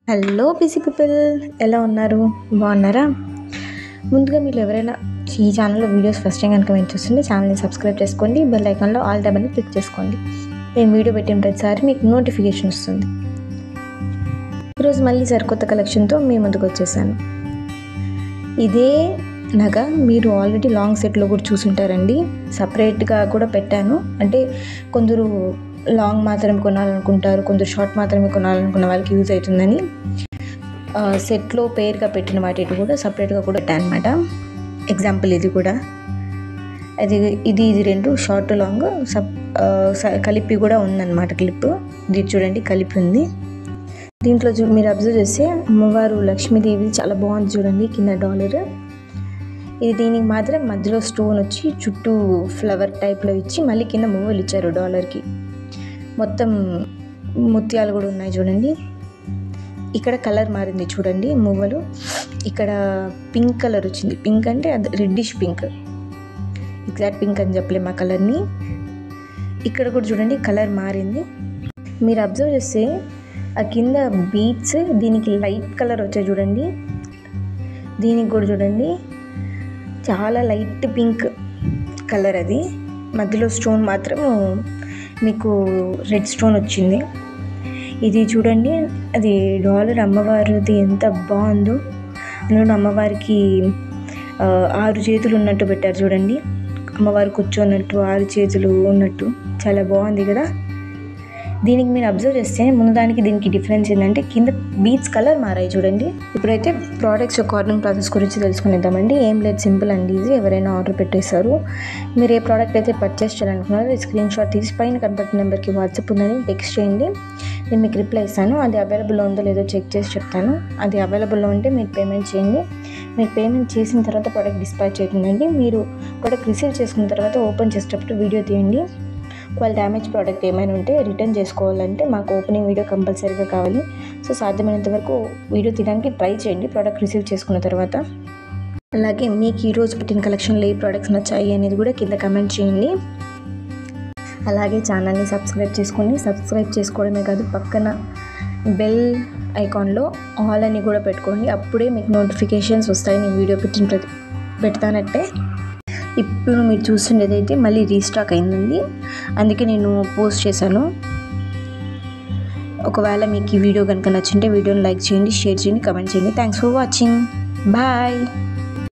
Hello busy people, ఎలా ఉన్నారు? బాగున్నారా? ముందుగా మీరు ఎవరైనా ఈ ఛానల్లో వీడియోస్ ఫస్ట్ టైం కనుక మీరు చూస్తుంటే ఛానల్ని సబ్స్క్రైబ్ చేసుకోండి. బెల్ ఐకాన్లో ఆల్ ట్యాబ్ అని క్లిక్ చేసుకోండి. నేను వీడియో పెట్టిన ప్రతిసారి మీకు నోటిఫికేషన్ వస్తుంది. ఈరోజు మళ్ళీ సరికొత్త కలెక్షన్తో మీ ముందుకు వచ్చేసాను. ఇదే నగ మీరు ఆల్రెడీ లాంగ్ సెట్లో కూడా చూసుంటారండి. సపరేట్గా కూడా పెట్టాను. అంటే కొందరు లాంగ్ మాత్రమే కొనాలనుకుంటారు, కొందరు షార్ట్ మాత్రమే కొనాలనుకున్న వాళ్ళకి యూజ్ అవుతుందని సెట్లో పేరుగా పెట్టిన వాటి కూడా సపరేట్గా కూడా పెట్టాను అనమాట. ఎగ్జాంపుల్ ఇది కూడా ఇది రెండు షార్ట్ లాంగ్ కలిపి కూడా ఉందన్నమాట. క్లిప్ ఇది చూడండి, కలిపి ఉంది. దీంట్లో మీరు అబ్జర్వ్ చేస్తే అమ్మవారు లక్ష్మీదేవి చాలా బాగుంది చూడండి. కింద డాలర్ ఇది, దీనికి మాత్రం మధ్యలో స్టోన్ వచ్చి చుట్టూ ఫ్లవర్ టైప్లో ఇచ్చి మళ్ళీ కింద మువ్వలు ఇచ్చారు డాలర్కి. మొత్తం ముత్యాలు కూడా ఉన్నాయి చూడండి. ఇక్కడ కలర్ మారింది చూడండి మువ్వలు. ఇక్కడ పింక్ కలర్ వచ్చింది. పింక్ అంటే అది రెడ్డిష్ పింక్, ఎగ్జాక్ట్ పింక్ అని చెప్పలేము ఆ కలర్ని. ఇక్కడ కూడా చూడండి కలర్ మారింది. మీరు అబ్జర్వ్ చేస్తే ఆ కింద బీడ్స్ దీనికి లైట్ కలర్ వచ్చాయి చూడండి. దీనికి కూడా చూడండి చాలా లైట్ పింక్ కలర్. అది మధ్యలో స్టోన్ మాత్రం మీకు రెడ్ స్టోన్ వచ్చింది. ఇది చూడండి, అది డాలర్ అమ్మవారిది ఎంత బాగుందో. అందులో అమ్మవారికి 6 చేతులు ఉన్నట్టు పెట్టారు చూడండి. అమ్మవారు కూర్చోన్నట్టు 6 చేతులు ఉన్నట్టు చాలా బాగుంది కదా. దీనికి మీరు అబ్జర్వ్ చేస్తే ముందు దానికి దీనికి డిఫరెన్స్ ఏంటంటే కింద బీడ్స్ కలర్ మారాయి చూడండి. ఇప్పుడైతే ప్రోడక్ట్స్ యొక్క ఆర్డరింగ్ ప్రాసెస్ గురించి తెలుసుకునేద్దామండి. ఏం లేదు, సింపుల్ అండ్ ఈజీ. ఎవరైనా ఆర్డర్ పెట్టేశారు, మీరు ఏ ప్రోడక్ట్ అయితే పర్చేస్ చేయాలనుకున్నారో స్క్రీన్ షాట్ తీసి పైన కనబడుతున్న నెంబర్కి వాట్సాప్ ఉందని టెక్స్ట్ చేయండి. నేను మీకు రిప్లై ఇస్తాను. అది అవైలబుల్లో ఉందో లేదో చెక్ చేసి చెప్తాను. అది అవైలబుల్లో ఉంటే మీరు పేమెంట్ చేయండి. మీరు పేమెంట్ చేసిన తర్వాత ప్రోడక్ట్ డిస్పాచ్ అవుతుందండి. మీరు ప్రోడక్ట్ రిసీవ్ చేసుకున్న తర్వాత ఓపెన్ చేసేటప్పుడు వీడియో తీయండి. ఒకవేళ డ్యామేజ్ ప్రోడక్ట్ ఏమైనా ఉంటే రిటర్న్ చేసుకోవాలంటే మాకు ఓపెనింగ్ వీడియో కంపల్సరీగా కావాలి. సో సాధ్యమైనంత వరకు వీడియో తీయడానికి ట్రై చేయండి ప్రోడక్ట్ రిసీవ్ చేసుకున్న తర్వాత. అలాగే మీకు ఈరోజు పెట్టిన కలెక్షన్లో ఏ ప్రోడక్ట్స్ నచ్చాయి అనేది కూడా కింద కమెంట్ చేయండి. అలాగే ఛానల్ని సబ్స్క్రైబ్ చేసుకోండి. సబ్స్క్రైబ్ చేసుకోవడమే కాదు, పక్కన బెల్ ఐకాన్లో ఆల్ అని కూడా పెట్టుకోండి. అప్పుడే మీకు నోటిఫికేషన్స్ వస్తాయి నేను వీడియో పెడతానంటే. ఇప్పుడు మీరు చూస్తుండేదైతే మళ్ళీ రీస్టాక్ అయిందండి, అందుకే నేను పోస్ట్ చేశాను. ఒకవేళ మీకు ఈ వీడియో కనుక నచ్చింటే వీడియోని లైక్ చేయండి, షేర్ చేయండి, కమెంట్ చేయండి. Thanks for watching. బాయ్.